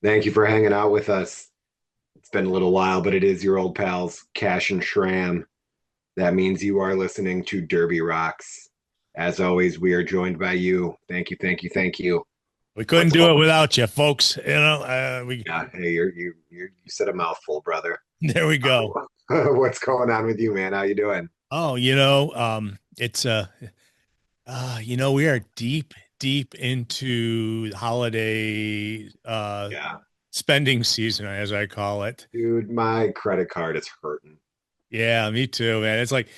Thank you for hanging out with us. It's been a little while, but it is your old pals, Cash and Shram. That means you are listening to Derby Rocks. As always, we are joined by you. Thank you, thank you, thank you. We couldn't What's do going it on? without you, folks. We Yeah, hey, you said a mouthful, brother. there we go. What's going on with you, man? How you doing? Oh, it's we are deep into holiday Yeah, spending season, as I call it. dude, my credit card is hurting. Yeah, me too, man. It's like,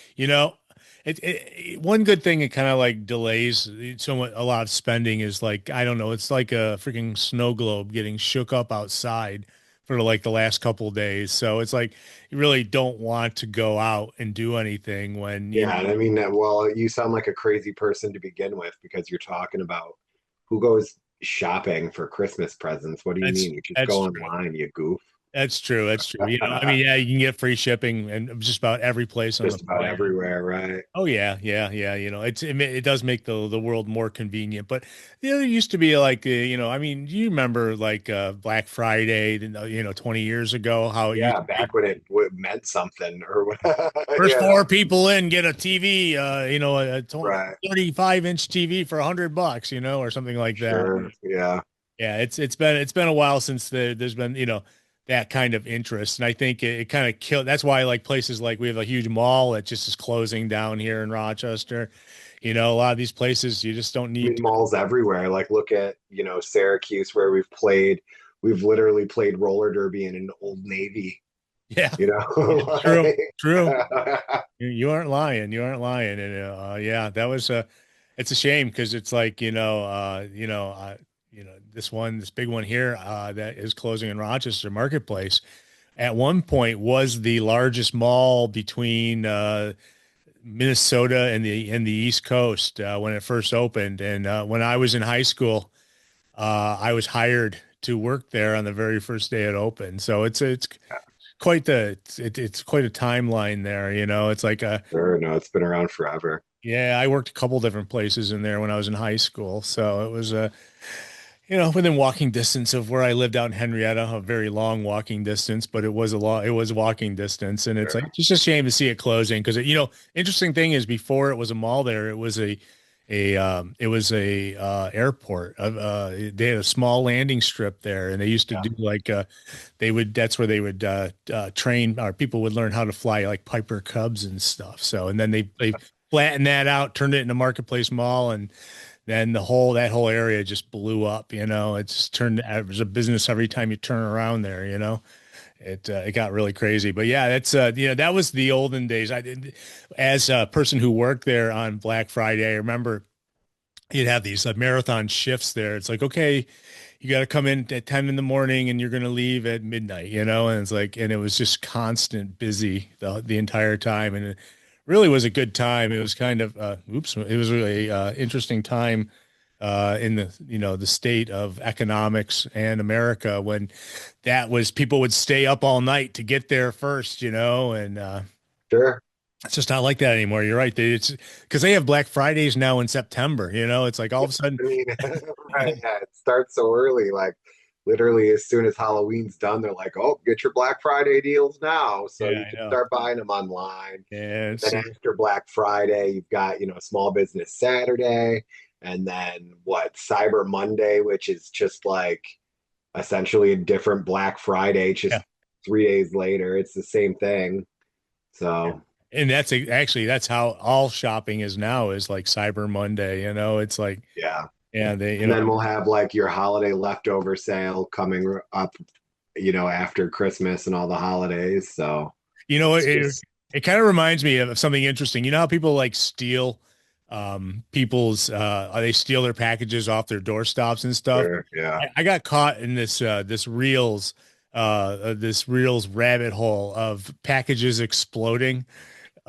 one good thing it kind of like delays somewhat a lot of spending is like, I don't know, it's like a freaking snow globe getting shook up outside for like the last couple of days. So it's like you really don't want to go out and do anything when, Yeah, and I mean, well, you sound like a crazy person to begin with because you're talking about who goes shopping for Christmas presents. What do you that's mean? You just that's go true. online, you goof. That's true. That's true. I mean, yeah, you can get free shipping and just about every place on the Just about planet. everywhere, right? Oh yeah, yeah, yeah. It does make the world more convenient. But there used to be like I mean, do you remember like Black Friday, 20 years ago, how it used Yeah, to be back when it meant something or what. first Yeah, four people in get a TV, a right. 35-inch TV for $100, or something like that. Sure. Yeah. Yeah, it's been a while since there's been, that kind of interest. And I think it kind of killed. That's why like places like we have a huge mall that just is closing down here in Rochester. A lot of these places you just don't I need mean, to. malls everywhere. Like, look at, Syracuse where we've played. We've literally played roller derby in an Old Navy, Yeah, you yeah, know? true, true. Like, You aren't lying. You aren't lying. And yeah, that was it's a shame because it's like, this big one here that is closing in Rochester Marketplace at one point was the largest mall between Minnesota and the East Coast when it first opened. And when I was in high school, I was hired to work there on the very first day it opened. So it's it's quite a timeline there. It's like sure, no, it's been around forever. yeah, I worked a couple different places in there when I was in high school. So it was within walking distance of where I lived out in Henrietta, a very long walking distance, but it was walking distance. And it's like, Sure. it's just a shame to see it closing because interesting thing is before it was a mall there, it was a airport. They had a small landing strip there and they used to Yeah. do like, that's where they would train or people would learn how to fly like Piper Cubs and stuff. So, and then they flattened that out, turned it into Marketplace Mall, and then that whole area just blew up. It just turned it was a business every time you turn around there. It got really crazy. But yeah, that was the olden days. I did as a person who worked there on Black Friday. I remember you'd have these marathon shifts there. It's like, okay, you got to come in at 10 in the morning and you're going to leave at midnight, and it's like, and it was just constant busy the entire time. And it really was a good time. It was kind of, it was really interesting time in the state of economics and America when people would stay up all night to get there first, and Sure. it's just not like that anymore. You're right. It's because they have Black Fridays now in September, it's like all of a sudden, I mean, right, yeah, it starts so early. Like, literally, as soon as Halloween's done, they're like, "Oh, get your Black Friday deals now!" So yeah, you I can know. start buying them online. Yeah, And then after Black Friday, you've got Small Business Saturday, and then what Cyber Monday, which is just like essentially a different Black Friday, yeah. just 3 days later. It's the same thing. Yeah. So And actually that's how all shopping is now is like Cyber Monday, it's like, yeah. yeah, they, And then we'll have like your holiday leftover sale coming up, after Christmas and all the holidays. So it's it, just it kind of reminds me of something interesting. You know how people like steal people's they steal their packages off their doorstops and stuff. sure, yeah. I got caught in this reels rabbit hole of packages exploding.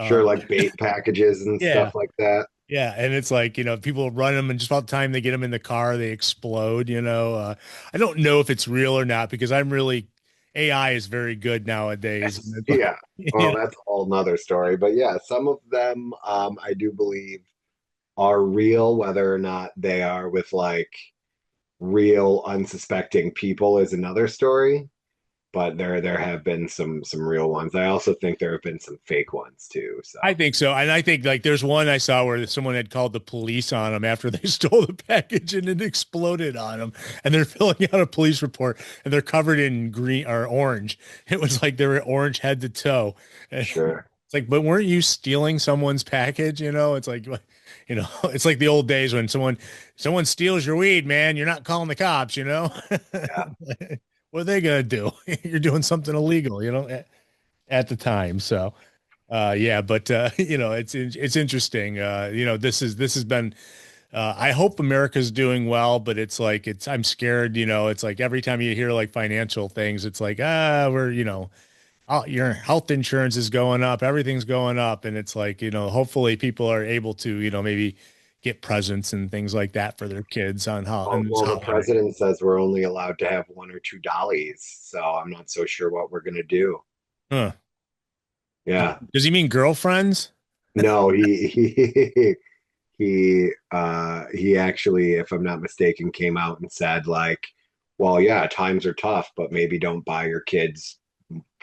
Sure, Uh like bait packages and yeah. stuff like that. Yeah, and it's like, people run them and just about the time they get them in the car, they explode. I don't know if it's real or not because AI is very good nowadays. And it's like, Yeah. Well, yeah, that's a whole nother story. But yeah, some of them I do believe are real, whether or not they are with like real unsuspecting people is another story, but there have been some real ones. I also think there have been some fake ones too. So I think so. And I think like there's one I saw where someone had called the police on them after they stole the package and it exploded on them. And they're filling out a police report and they're covered in green or orange. It was like they were orange head to toe. And sure. it's like, but weren't you stealing someone's package? It's like, it's like the old days when someone steals your weed, man. You're not calling the cops, Yeah. What are they gonna do? You're doing something illegal, at the time. So. Yeah, but it's interesting. This has been. I hope America's doing well, but it's like I'm scared. It's like every time you hear like financial things, it's like we're your health insurance is going up, everything's going up, and it's like hopefully people are able to maybe get presents and things like that for their kids on this Well, the holiday. president says we're only allowed to have one or two dollies, so I'm not so sure what we're gonna do. Huh. Yeah. Does he mean girlfriends? No, he actually, if I'm not mistaken, came out and said like, well, yeah, times are tough, but maybe don't buy your kids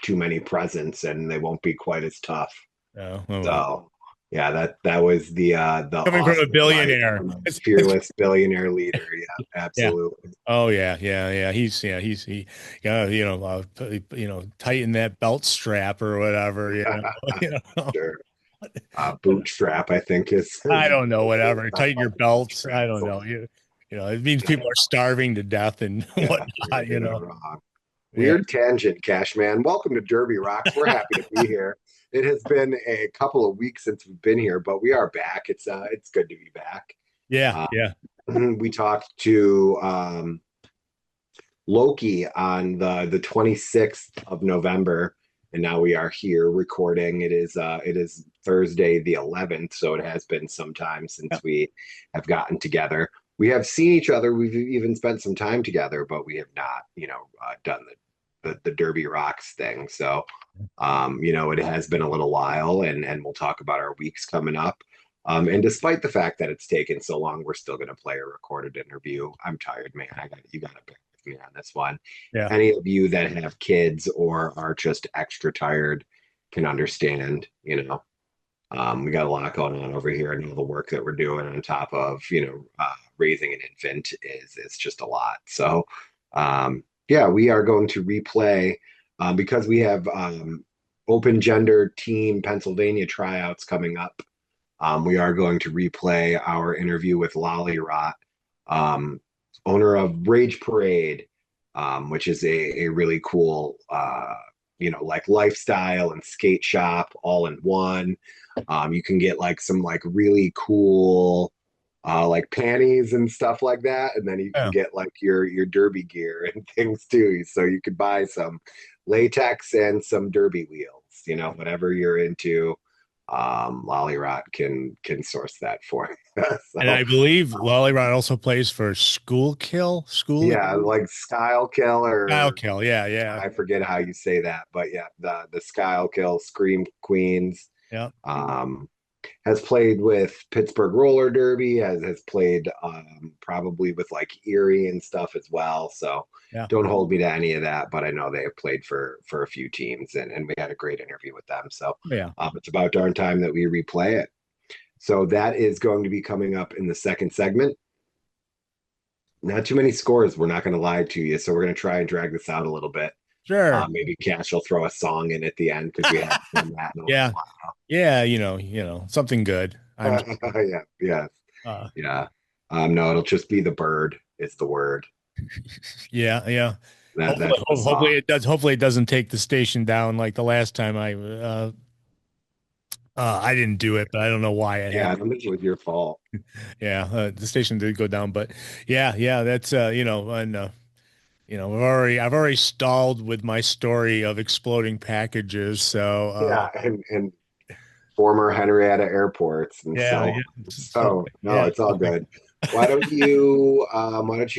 too many presents and they won't be quite as tough. Oh, oh well. So yeah, that was the Coming from a awesome advice billionaire. from a fearless billionaire leader. Yeah, Yeah. absolutely. Oh yeah. Tighten that belt strap or whatever. You know. Sure. Bootstrap, I think is I don't know, whatever. not Tighten your about belts. I don't bootstraps. know. It means people are starving to death and Yeah, whatnot. you're not wrong. Yeah, Weird tangent, Cashman. Welcome to Derby Rocks. We're happy to be here. It has been a couple of weeks since we've been here, but we are back. It's good to be back. yeah, Uh, yeah. we talked to Loki on the 26th of November, and now we are here recording. It is Thursday the 11th, so it has been some time Yeah. since we have gotten together. We have seen each other. We've even spent some time together, but we have not, done the Derby Rocks thing. So, it has been a little while, and we'll talk about our weeks coming up. And despite the fact that it's taken so long, we're still going to play a recorded interview. I'm tired, man. You got to bear with me on this one. Yeah. Any of you that have kids or are just extra tired can understand. We got a lot going on over here, and all the work that we're doing on top of raising an infant is just a lot. So, yeah, we are going to replay because we have open gender team Pennsylvania tryouts coming up. We are going to replay our interview with Lolly Rot, owner of Rage Parade, which is a really cool, like lifestyle and skate shop all in one. You can get like some like really cool like panties and stuff like that, and then you can Yeah. get like your derby gear and things too. So you could buy some latex and some derby wheels, whatever you're into. Lollyrot can source that for you. And So I believe Lolly Rod also plays for School yeah, like Skyle Kill Kyle or Kill. Yeah, yeah, I forget how you say that, but yeah, the Skyle Kill Scream Queens. yeah, Um, has played with Pittsburgh Roller Derby, has played probably with like Erie and stuff as well. So yeah. don't hold me to any of that, but I know they have played for a few teams, and we had a great interview with them. So Yeah. it's about darn time that we replay it. So that is going to be coming up in the second segment. Not too many scores. We're not going to lie to you, so we're going to try and drag this out a little bit. Sure. Maybe Cash will throw a song in at the end because we haven't done that in a little Yeah. Yeah, something good. I'm while. Yeah, yeah. uh Yeah. No, it'll just be the bird is the word. yeah, yeah. That's the Hopefully song. it does. Hopefully it doesn't take the station down like the last time I didn't do it, but I don't know why it Yeah, I happened. don't think it was your fault. Yeah, the station did go down, but yeah, that's and I've already stalled with my story of exploding packages, so Yeah, and former Henrietta airports and yeah, so yeah. on. So So no, yeah, it's all okay. good. Why don't you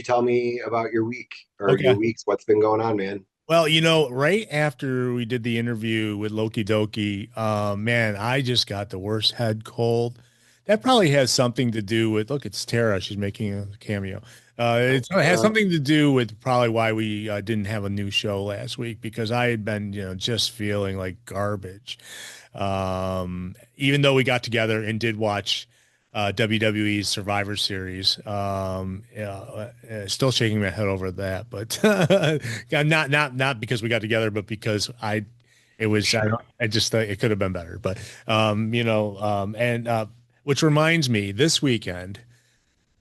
tell me about your week or your Okay. weeks? What's been going on, man? Well, right after we did the interview with Loki Doki, man, I just got the worst head cold. That probably has something to do with, look, it's Tara. She's making a cameo. It has Uh, something to do with probably why we didn't have a new show last week because I had been, just feeling like garbage. Even though we got together and did watch WWE's Survivor Series, still shaking my head over that. But not because we got together, but because it was, sure. I just thought it could have been better. But and which reminds me, this weekend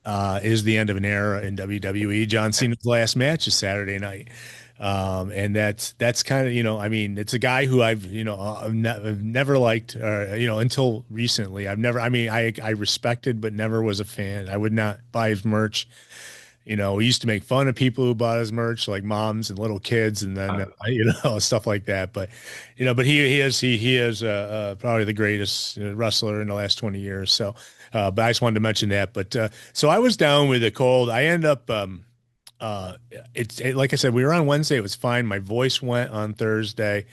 is the end of an era in WWE. John Cena's last match is Saturday night. And that's kind of, I mean, it's a guy who I've never liked, until recently. I respected, but never was a fan. I would not buy his merch. We used to make fun of people who bought his merch, like moms and little kids, and then stuff like that. But he is probably the greatest wrestler in the last 20 years. So, but I just wanted to mention that. But so I was down with a cold. I end up uh, like I said, we were on Wednesday. It was fine. My voice went on Thursday.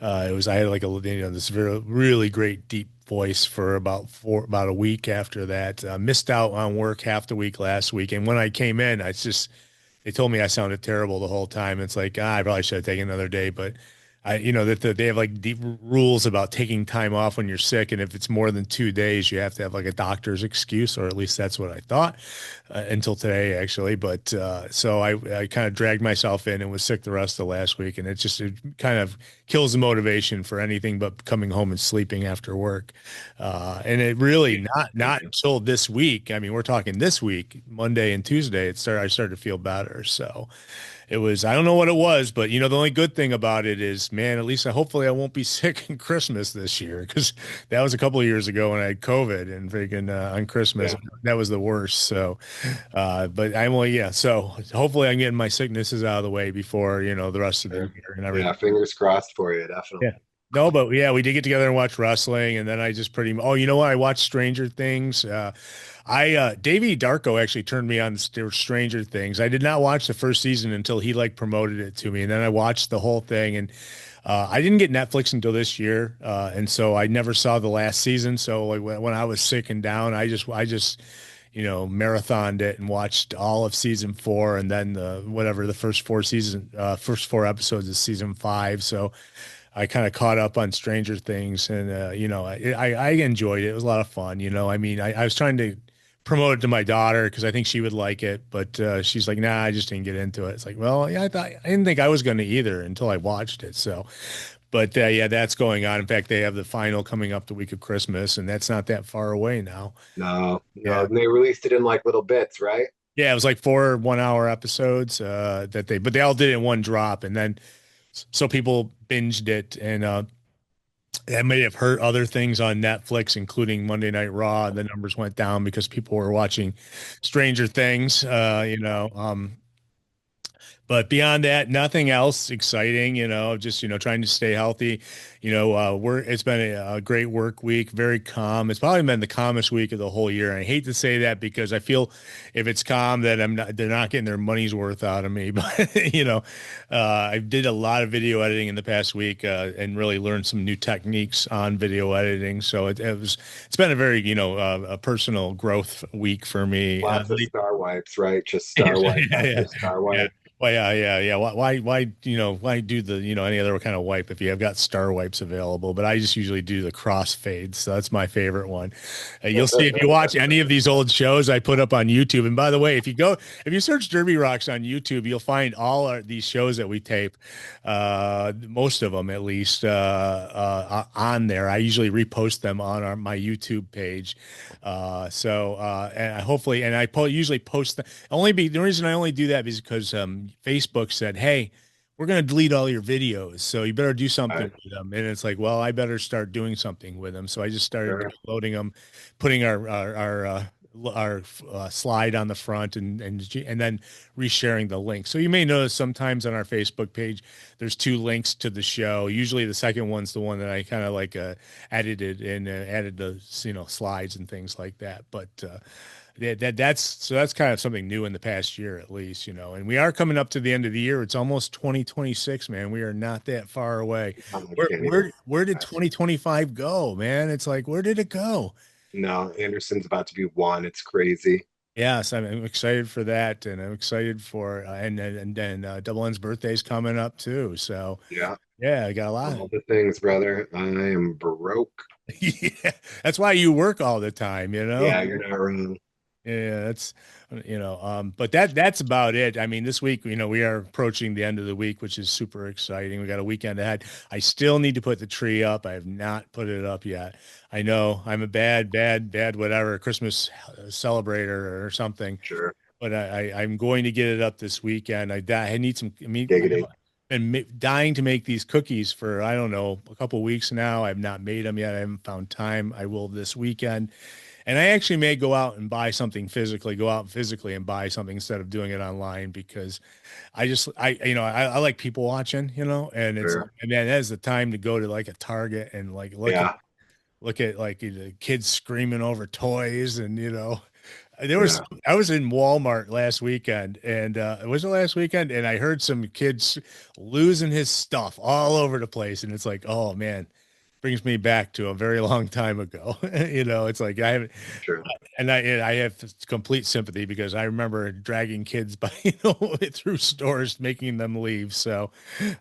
I had like this really great deep voice for about a week after that. Missed out on work half the week last week, and when I came in, they told me I sounded terrible the whole time. It's like I probably should have taken another day, but they have like deep rules about taking time off when you're sick, and if it's more than 2 days, you have to have like a doctor's excuse, or at least that's what I thought until today, actually. But so I kind of dragged myself in and was sick the rest of the last week, and it kind of kills the motivation for anything but coming home and sleeping after work. And it really not until this week. I mean, we're talking this week, Monday and Tuesday. I started to feel better. So it was, I don't know what it was, but the only good thing about it is, man, at least hopefully I won't be sick in Christmas this year because that was a couple of years ago when I had COVID and freaking on Christmas. Yeah, That was the worst. So, but I'm only, yeah. So hopefully I can get my sicknesses out of the way before, the rest of the sure. year and Yeah, everything. fingers crossed for you, Yeah. definitely. No, but yeah, we did get together and watch wrestling, and then I just oh, you know what? I watched Stranger Things. Davey Darko actually turned me on to Stranger Things. I did not watch the first season until he like promoted it to me, and then I watched the whole thing. And I didn't get Netflix until this year, and so I never saw the last season. So like when I was sick and down, I just marathoned it and watched all of season four, and then the first four episodes of season five. So I kind of caught up on Stranger Things, and I enjoyed it. It was a lot of fun. I mean, I was trying to promote it to my daughter because I think she would like it, but she's like, "Nah, I just didn't get into it." It's like, well, yeah, I didn't think I was going to either until I watched it. So, but yeah, that's going on. In fact, they have the final coming up the week of Christmas, and that's not that far away now. No, no, Yeah. and they released it in like little bits, right? Yeah, it was like 4 1-hour episodes but they all did it in one drop, and then so people binged it, and that may have hurt other things on Netflix, including Monday Night Raw. The numbers went down because people were watching Stranger Things. But beyond that, nothing else exciting, just, trying to stay healthy. It's been a great work week, very calm. It's probably been the calmest week of the whole year. And I hate to say that because I feel if it's calm that they're not getting their money's worth out of me. But, I did a lot of video editing in the past week, and really learned some new techniques on video editing. So it's been a very, a personal growth week for me. Lots of star wipes, right? Just Yeah, star wipe yeah, after star yeah. wipe. Well, yeah. Why do the, any other kind of wipe if you have got star wipes available? But I just usually do the crossfades, so that's my favorite one. You'll see if you watch any of these old shows I put up on YouTube. And by the way, if you search Derby Rocks on YouTube, you'll find these shows that we tape, most of them at least, on there. I usually repost them on my YouTube page. And usually post them. The reason I only do that is because Facebook said, "Hey, we're going to delete all your videos, so you better do something Right. with them." And it's like, well, I better start doing something with them. So I just started Sure. loading them, putting our slide on the front, and then resharing the link. So you may notice sometimes on our Facebook page, there's two links to the show. Usually the second one's the one that I kind of like edited and added the slides and things like that. But that's kind of something new in the past year at least, and we are coming up to the end of the year. It's almost 2026, man. We are not that far away. I Where can't even. where where did 2025 go, man? It's like, where did it go? No, Anderson's about to be one. It's crazy. Yes, I'm excited for that, and I'm excited for and then Double N's birthday's coming up too. So Yeah, yeah, I got a lot. all the things, brother. I am broke. Yeah, that's why you work all the time, you know? Yeah, you're not wrong. Yeah, that's but that's about it. I mean, this week, we are approaching the end of the week, which is super exciting. We got a weekend ahead. I still need to put the tree up. I have not put it up yet. I know I'm a bad whatever Christmas celebrator or something, Sure. but I'm going to get it up this weekend. I need some. I mean, Giggity. I've been dying to make these cookies for I don't know a couple weeks now. I've not made them yet. I haven't found time. I will this weekend. And I actually may go out and buy something physically, go out physically and buy something instead of doing it online because I like people watching, and Sure. and then that is the time to go to like a Target and like Yeah. look at like the kids screaming over toys and there was Yeah. I was in Walmart last weekend and it was the last weekend and I heard some kids losing his stuff all over the place and it's like, oh man, brings me back to a very long time ago. It's like I haven't Sure. and I have complete sympathy because I remember dragging kids by, through stores, making them leave. So,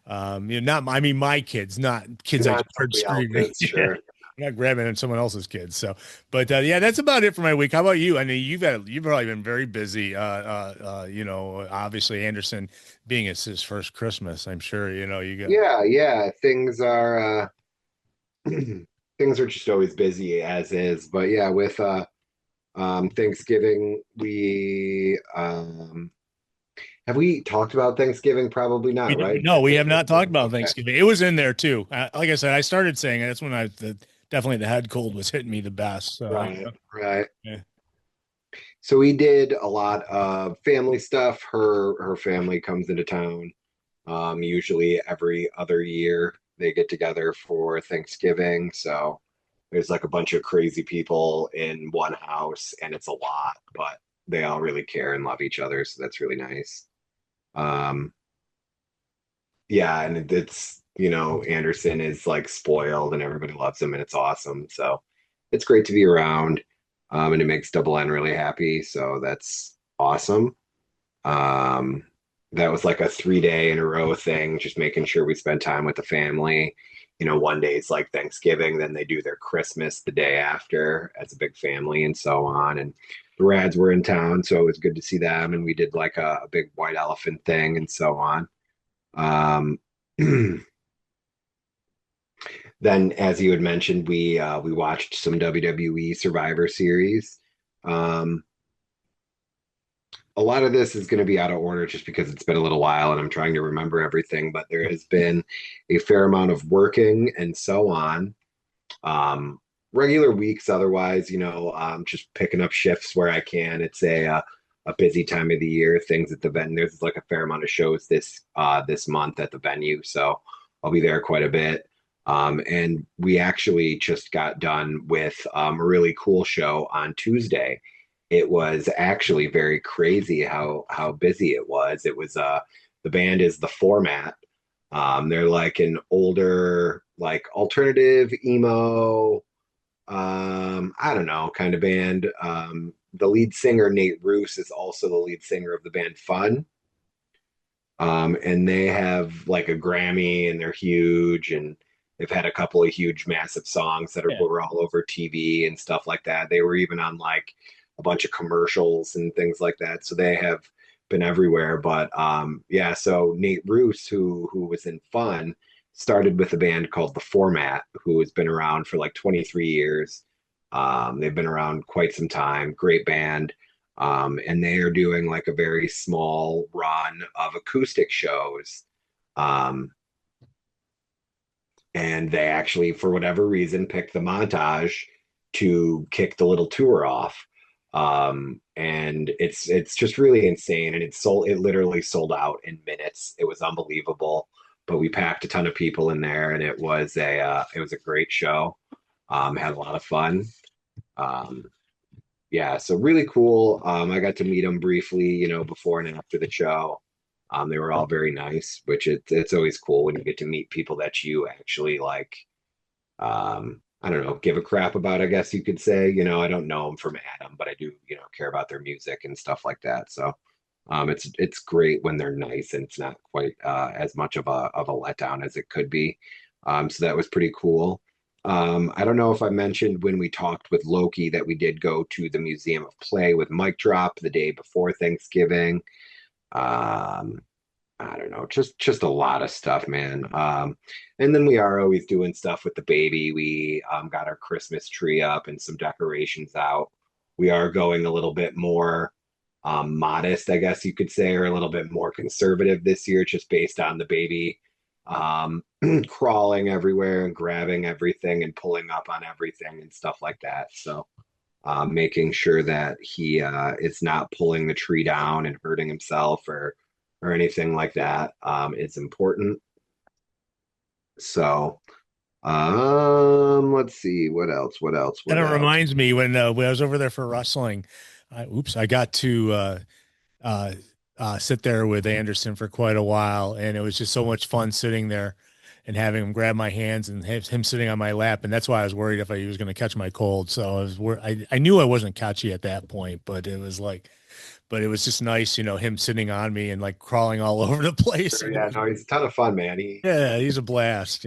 not, I mean, my kids, not kids I Not just heard somebody screaming. else's. Yeah. Sure. I'm not grabbing at someone else's kids. So, but yeah, that's about it for my week. How about you? I mean, you've probably been very busy. Obviously Anderson being it's his first Christmas. I'm sure, you got, Yeah. Yeah. Things are, things are just always busy as is. But yeah, with, Thanksgiving, have we talked about Thanksgiving? Probably not, right? no, we That's have not talked about okay. Thanksgiving. It was in there too. Like I said, I started saying it. That's when definitely the head cold was hitting me the best. So, Right, right. yeah. So we did a lot of family stuff. Her family comes into town. Usually every other year they get together for Thanksgiving. So there's like a bunch of crazy people in one house, and it's a lot, but they all really care and love each other. So that's really nice. Um, yeah, and it's, Anderson is like spoiled and everybody loves him and it's awesome. So it's great to be around. And it makes Double N really happy. So that's awesome. Um, that was like a 3 day in a row thing, just making sure we spend time with the family. One day it's like Thanksgiving, then they do their Christmas the day after as a big family and so on. And the Rads were in town, so it was good to see them. And we did like a big white elephant thing and so on. Um, then, as you had mentioned, we watched some WWE Survivor Series. Um, a lot of this is going to be out of order just because it's been a little while and I'm trying to remember everything, but there has been a fair amount of working and so on. Um, Regular weeks, otherwise, just picking up shifts where I can. It's a busy time of the year. Things at the venue. There's like a fair amount of shows this month at the venue, so I'll be there quite a bit. And we actually just got done with a really cool show on Tuesday. It was actually very crazy how busy it was. It was the band is the Format. They're like an older, like alternative emo, I don't know, kind of band. The lead singer, Nate Roos, is also the lead singer of the band Fun. And they have like a Grammy and they're huge and they've had a couple of huge, massive songs that Yeah. were all over TV and stuff like that. They were even on like a bunch of commercials and things like that. So they have been everywhere. But yeah, so Nate Roos, who was in Fun, started with a band called The Format, who has been around for like 23 years. They've been around quite some time. Great band. And they are doing like a very small run of acoustic shows. Um, and they actually, for whatever reason, picked the Montage to kick the little tour off. And it's just really insane. And it literally sold out in minutes. It was unbelievable. But we packed a ton of people in there, and it was a great show. Had a lot of fun. Um, yeah, so really cool. I got to meet them briefly, before and after the show. They were all very nice, which it's always cool when you get to meet people that you actually like. I don't know, give a crap about, I guess you could say. I don't know them from Adam, but I do, care about their music and stuff like that. So it's great when they're nice and it's not quite as much of a letdown as it could be. So that was pretty cool. I don't know if I mentioned when we talked with Loki that we did go to the Museum of Play with Mic Drop the day before Thanksgiving. Um, I don't know, just a lot of stuff, man. And then we are always doing stuff with the baby. We got our Christmas tree up and some decorations out. We are going a little bit more modest, I guess you could say, or a little bit more conservative this year, just based on the baby um, crawling everywhere and grabbing everything and pulling up on everything and stuff like that. So making sure that he is not pulling the tree down and hurting himself or anything like that is important. So let's see what else, what else, And what it else. reminds me when I was over there for wrestling, I got to uh, sit there with Anderson for quite a while, and it was just so much fun sitting there and having him grab my hands and him sitting on my lap. And that's why I was worried if he was going to catch my cold. So I knew I wasn't catchy at that point, but it was like, but it was just nice, him sitting on me and like crawling all over the place. And it Yeah, was, no, he's a ton of fun, man. yeah, he's a blast.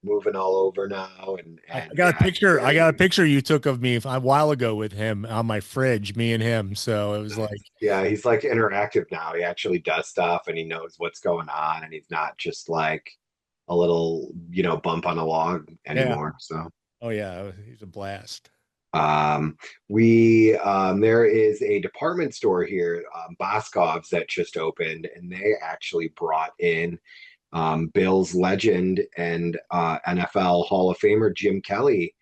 Moving all over now, and I and got a yeah, he's picture. I got a very picture you took of me a while ago with him on my fridge, me and him. So it was like, nice. Yeah, he's like interactive now. He actually does stuff and he knows what's going on, and he's not just like a little, bump on a log yeah, anymore. So oh yeah, he's a blast. we there is a department store here, Boscov's, that just opened, and they actually brought in Bills legend and NFL Hall of Famer Jim Kelly,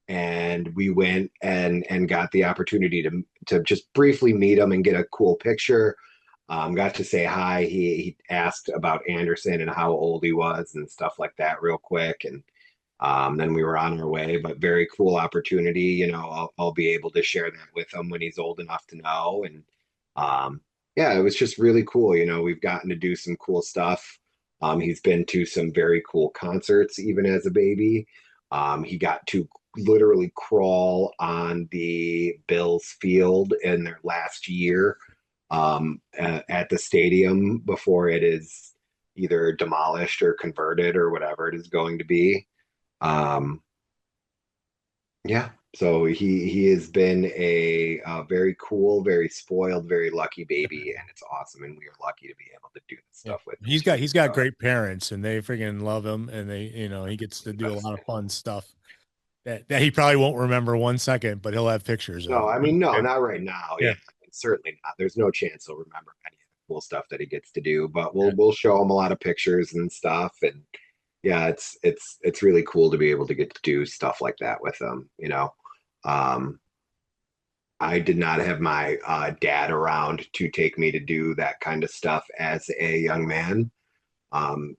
and we went and got the opportunity to just briefly meet him and get a cool picture. Got to say hi. He asked about Anderson and how old he was and stuff like that real quick, and then we were on our way. But very cool opportunity. I'll be able to share that with him when he's old enough to know. And yeah, it was just really cool. We've gotten to do some cool stuff. He's been to some very cool concerts even as a baby. He got to literally crawl on the Bills field in their last year at the stadium before it is either demolished or converted or whatever it is going to be. Um, yeah, so he has been a very cool, very spoiled, very lucky baby, and it's awesome, and we are lucky to be able to do this Yeah. stuff with him He's got too. he's got great parents and they freaking love him and he gets to do a lot So, of fun stuff that he probably won't remember 1 second, but he'll have pictures of. no, I mean, no, not right now. Yeah, Yeah. certainly not. There's no chance he'll remember any of the cool stuff that he gets to do, but Yeah. we'll show him a lot of pictures and stuff, and yeah, it's really cool to be able to get to do stuff like that with him. Um, I did not have my dad around to take me to do that kind of stuff as a young man,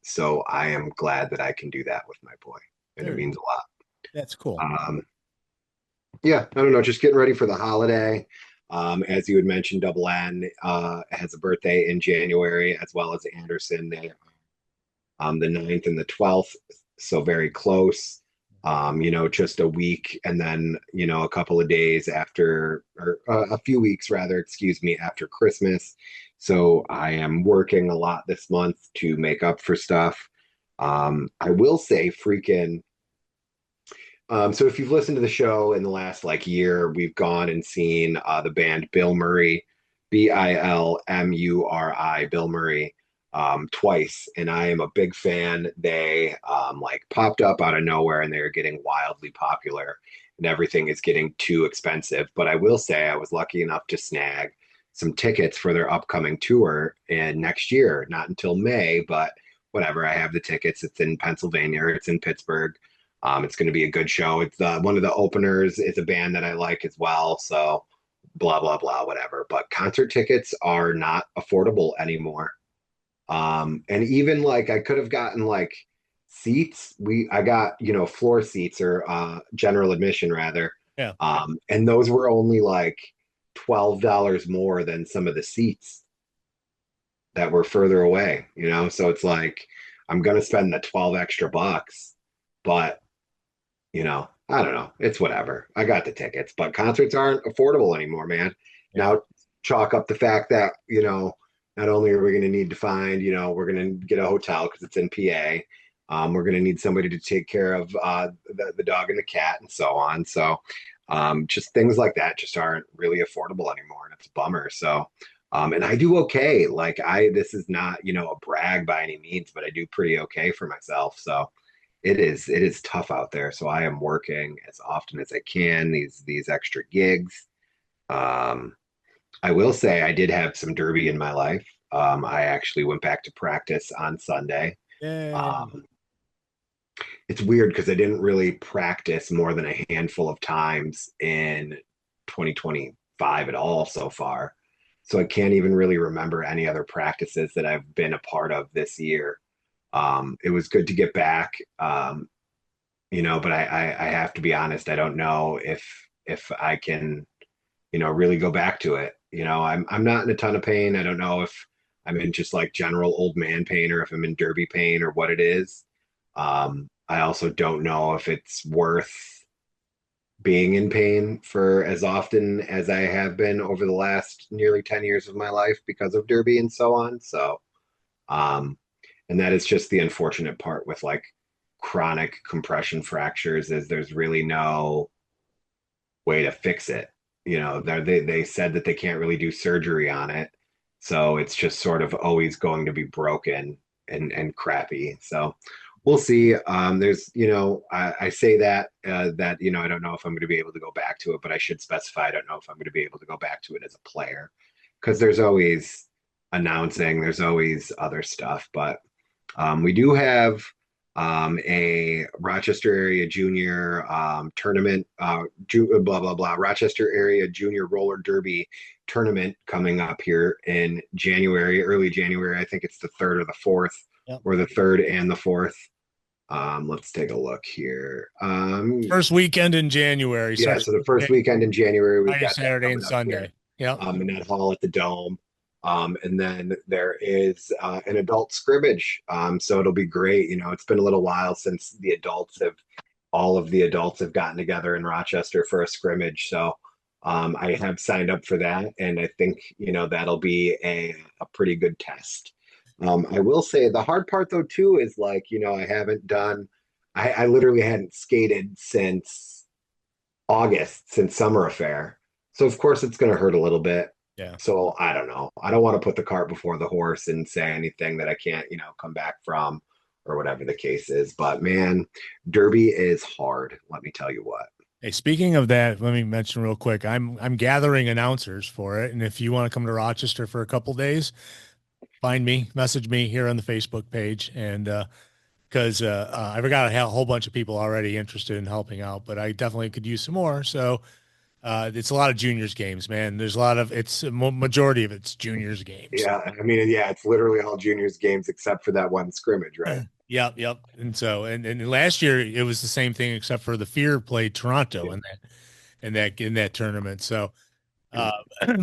so I am glad that I can do that with my boy, and it There you means go. a lot. That's cool. Yeah, I don't know, just getting ready for the holiday. As you had mentioned, Double N has a birthday in January, as well as Anderson. They the 9th and the 12th, so very close. Just a week and then, a couple of days after, or a few weeks rather, excuse me, after Christmas. So I am working a lot this month to make up for stuff. I will say, freaking, so if you've listened to the show in the last like year, we've gone and seen the band Bill Murray, Bilmuri, Bill Murray, twice, and I am a big fan. They like popped up out of nowhere, and they are getting wildly popular, and everything is getting too expensive. But I will say I was lucky enough to snag some tickets for their upcoming tour in next year, not until May, but whatever. I have the tickets. It's in Pennsylvania. It's in Pittsburgh. It's going to be a good show. It's one of the openers. It's a band that I like as well. So blah blah blah, whatever. But concert tickets are not affordable anymore. And even like I could have gotten like seats. I got floor seats or general admission rather. Yeah. And those were only like $12 more than some of the seats that were further away. So it's like I'm gonna spend the 12 extra bucks, but I don't know. It's whatever. I got the tickets, but concerts aren't affordable anymore, man. Yeah. Now chalk up the fact that, not only are we going to need to find, we're going to get a hotel because it's in PA. We're going to need somebody to take care of the dog and the cat and so on. So just things like that just aren't really affordable anymore. And it's a bummer. So, and I do okay. Like this is not, a brag by any means, but I do pretty okay for myself. So, it is tough out there. So I am working as often as I can, these extra gigs. Um, I will say I did have some derby in my life. I actually went back to practice on Sunday. Yay. Um, it's weird because I didn't really practice more than a handful of times in 2025 at all so far. So I can't even really remember any other practices that I've been a part of this year. It was good to get back. But I have to be honest, I don't know if I can, really go back to it. I'm not in a ton of pain. I don't know if I'm in just like general old man pain or if I'm in derby pain or what it is. I also don't know if it's worth being in pain for as often as I have been over the last nearly 10 years of my life because of derby and so on. So, um, and that is just the unfortunate part with like chronic compression fractures is there's really no way to fix it. They said that they can't really do surgery on it, so it's just sort of always going to be broken and crappy. So we'll see. There's, I say that I don't know if I'm going to be able to go back to it, but I should specify I don't know if I'm going to be able to go back to it as a player because there's always announcing, there's always other stuff, but we do have a Rochester area junior tournament, blah, blah, blah, Rochester area junior roller derby tournament coming up here in January, early January. I think it's the third or the fourth, Yep. or the third and the fourth. Let's take a look here. First weekend in January. Yeah, Starts so the first weekend in January, we've Friday, got that Saturday, and coming up here Sunday. Yep. in that hall at the Dome. And then there is an adult scrimmage. So it'll be great. It's been a little while since all of the adults have gotten together in Rochester for a scrimmage. So I have signed up for that. And I think, that'll be a pretty good test. I will say the hard part though, too, is like, I literally hadn't skated since August, since summer affair. So of course it's going to hurt a little bit. Yeah. So I don't know. I don't want to put the cart before the horse and say anything that I can't, come back from or whatever the case is. But man, Derby is hard. Let me tell you what. Hey, speaking of that, let me mention real quick. I'm gathering announcers for it, and if you want to come to Rochester for a couple days, find me, message me here on the Facebook page, and because I've got a whole bunch of people already interested in helping out, but I definitely could use some more. So it's a lot of juniors games, man. There's a lot of it's a majority of it's juniors games. Yeah, I mean, yeah, it's literally all juniors games except for that one scrimmage, right? Yep, yep. And so and last year it was the same thing except for the Fear played Toronto Yeah. in that tournament. So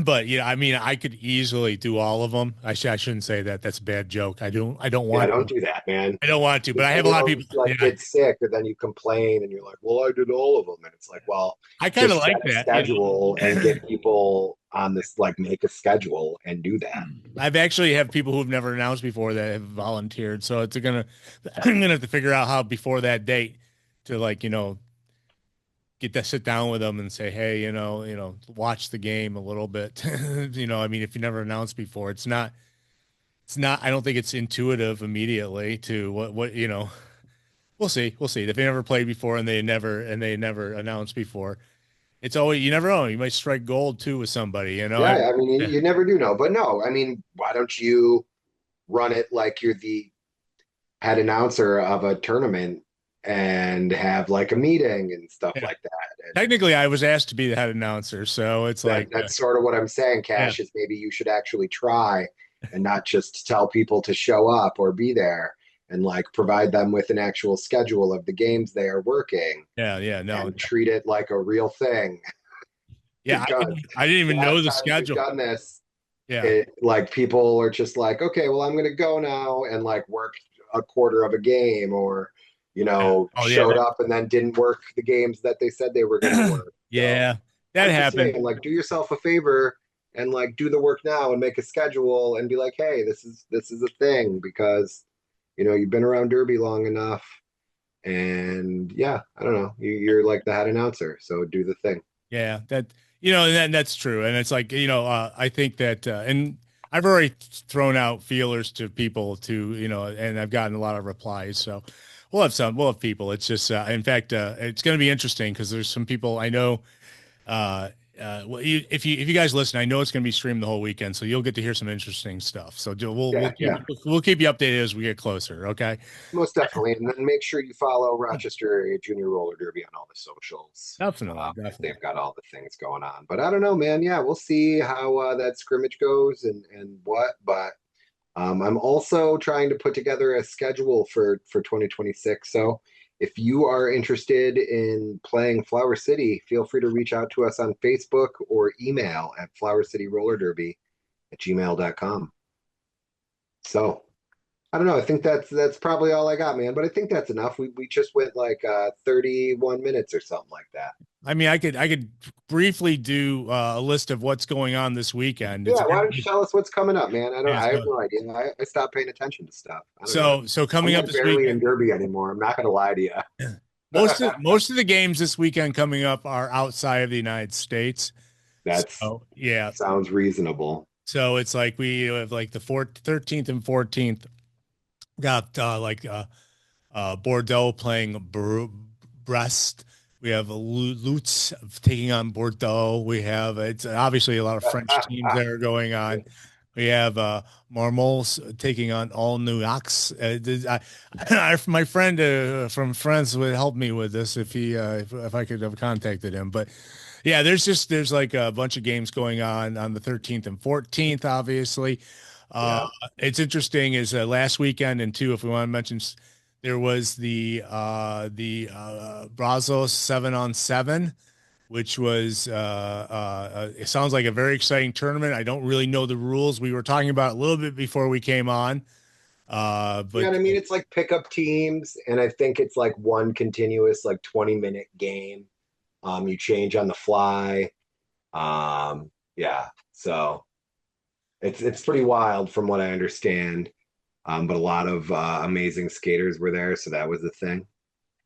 but yeah, I mean I could easily do all of them. I shouldn't say that. That's a bad joke. I don't Yeah, want don't to. do that, man. I don't want to, but Because I then have a lot of people. like Yeah. get sick, and then you complain, and you're like, "Well, I did all of them," and it's like, well, I kind of just set like a that, schedule and know. get people on this, like, make a schedule and do that. I've actually have people who've never announced before that have volunteered. So it's gonna I'm gonna have to figure out how before that date to like, get that sit down with them and say, hey, watch the game a little bit. I mean, if you never announced before, it's not, I don't think it's intuitive immediately to what, we'll see. We'll see. If they never played before and they never announced before, it's always, you never know. You might strike gold too with somebody. Yeah, I mean, you never do know, but no, I mean, why don't you run it like you're the head announcer of a tournament and have like a meeting and stuff Yeah. like that? And Technically, I was asked to be the head announcer, so it's like, that's sort of what I'm saying, yeah, Cash, is maybe you should actually try and not just tell people to show up or be there and like provide them with an actual schedule of the games they are working yeah, yeah, no, and treat it like a real thing. yeah, I Because didn't, I didn't the even know last the time we've schedule. done this, Yeah, like people are just like, okay, well, I'm going to go now and like work a quarter of a game or, Yeah. Oh yeah, showed up and then didn't work the games that they said they were going to that work. So yeah, that I'm just happened. saying, like, do yourself a favor and like do the work now and make a schedule and be like, hey, this is a thing because you've been around Derby long enough. And yeah, I don't know. You're like the head announcer, so do the thing. Yeah, and that's true. And it's like, I think that, and I've already thrown out feelers to people and I've gotten a lot of replies. So we'll have people. It's just, in fact, it's going to be interesting because there's some people I know, uh, well, if you guys listen, I know it's going to be streamed the whole weekend, so you'll get to hear some interesting stuff. So Yeah, yeah. we'll keep you updated as we get closer. Okay. Most definitely. And then make sure you follow Rochester Area Junior Roller Derby on all the socials. Definitely, Because definitely. they've got all the things going on. But I don't know, man. Yeah, we'll see how that scrimmage goes and what. But I'm also trying to put together a schedule for 2026. So if you are interested in playing Flower City, feel free to reach out to us on Facebook or email at flowercityrollerderby@gmail.com. So I don't know. I think that's probably all I got, man. But I think that's enough. We just went like 31 minutes or something like that. I mean, I could briefly do a list of what's going on this weekend. Yeah, why don't you tell us what's coming up, man? Yeah, I have no idea. I stopped paying attention to stuff. I don't know. so I'm coming up like this barely in weekend, Derby anymore. I'm not gonna lie to you. most of the games this weekend coming up are outside of the United States. That's So yeah, sounds reasonable. so it's like we have like the 13th and 14th got Bordeaux playing Brest. We have Lutz taking on Bordeaux. We have it's obviously a lot of French teams that are going on. We have Marmols taking on All Nuax. My friend from France would help me with this if I could have contacted him. But yeah, there's like a bunch of games going on the 13th and 14th. Obviously, uh, Yeah. it's interesting is last weekend and two, if we want to mention, there was the Brazos 7-on-7, which was it sounds like a very exciting tournament. I don't really know the rules. We were talking about it a little bit before we came on, Yeah, but and I mean it's like pickup teams, and I think it's like one continuous like 20-minute game. You change on the fly. Yeah, so it's pretty wild from what I understand. But a lot of amazing skaters were there, so that was the thing.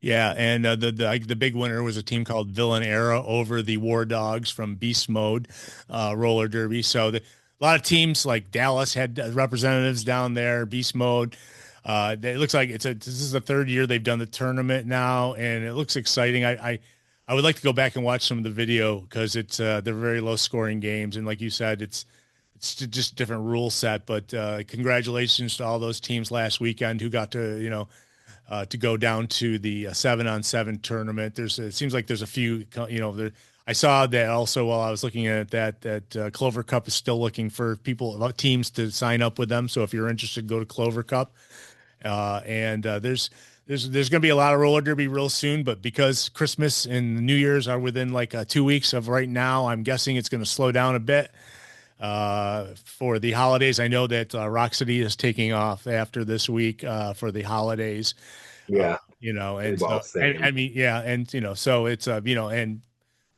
yeah, and the big winner was a team called Villain Era over the War Dogs from Beast Mode roller derby. So a lot of teams like Dallas had representatives down there. Beast Mode. It looks like this is the third year they've done the tournament now, and it looks exciting. I would like to go back and watch some of the video because they're very low scoring games, and like you said, it's just different rule set. But congratulations to all those teams last weekend who got to go down to the 7-on-7 tournament. It seems like there's a few, I saw that also while I was looking at that Clover Cup is still looking for teams to sign up with them. So if you're interested, go to Clover Cup. And there's going to be a lot of roller derby real soon, but because Christmas and New Year's are within like 2 weeks of right now, I'm guessing it's going to slow down a bit for the holidays. I know that Rock City is taking off after this week for the holidays. Uh, Yeah, and pretty so well and same. I mean, yeah, and so it's and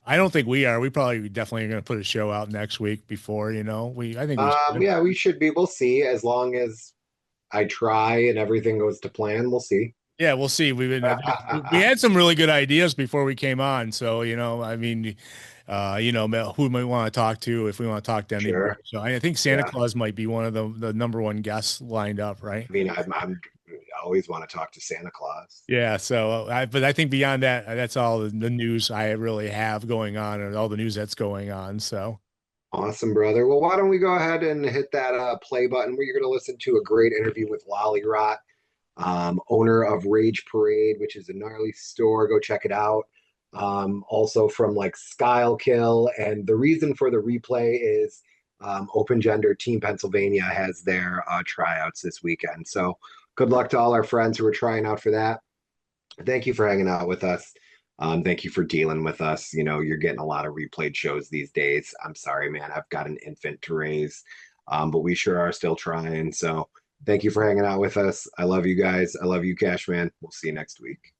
I don't think we are. We probably definitely are going to put a show out next week before, I think we should. Yeah, we should be. We'll see. As long as I try and everything goes to plan, we'll see. Yeah, we'll see. We had some really good ideas before we came on. So, I mean, who might want to talk to if we want to talk to anybody. Sure. So I think Santa Yeah. Claus might be one of the number one guests lined up, right? I mean, I always want to talk to Santa Claus. Yeah. So, but I think beyond that, that's all the news I really have going on and all the news that's going on. So, Awesome, brother. Well, why don't we go ahead and hit that play button where you're going to listen to a great interview with Lolly Rot, owner of Rage Parade, which is a gnarly store. Go check it out. Also from like Skyle Kill. And the reason for the replay is Open Gender Team Pennsylvania has their tryouts this weekend. So good luck to all our friends who are trying out for that. Thank you for hanging out with us. Thank you for dealing with us. You're getting a lot of replayed shows these days. I'm sorry, man. I've got an infant to raise, but we sure are still trying. So thank you for hanging out with us. I love you guys. I love you, Cashman. We'll see you next week.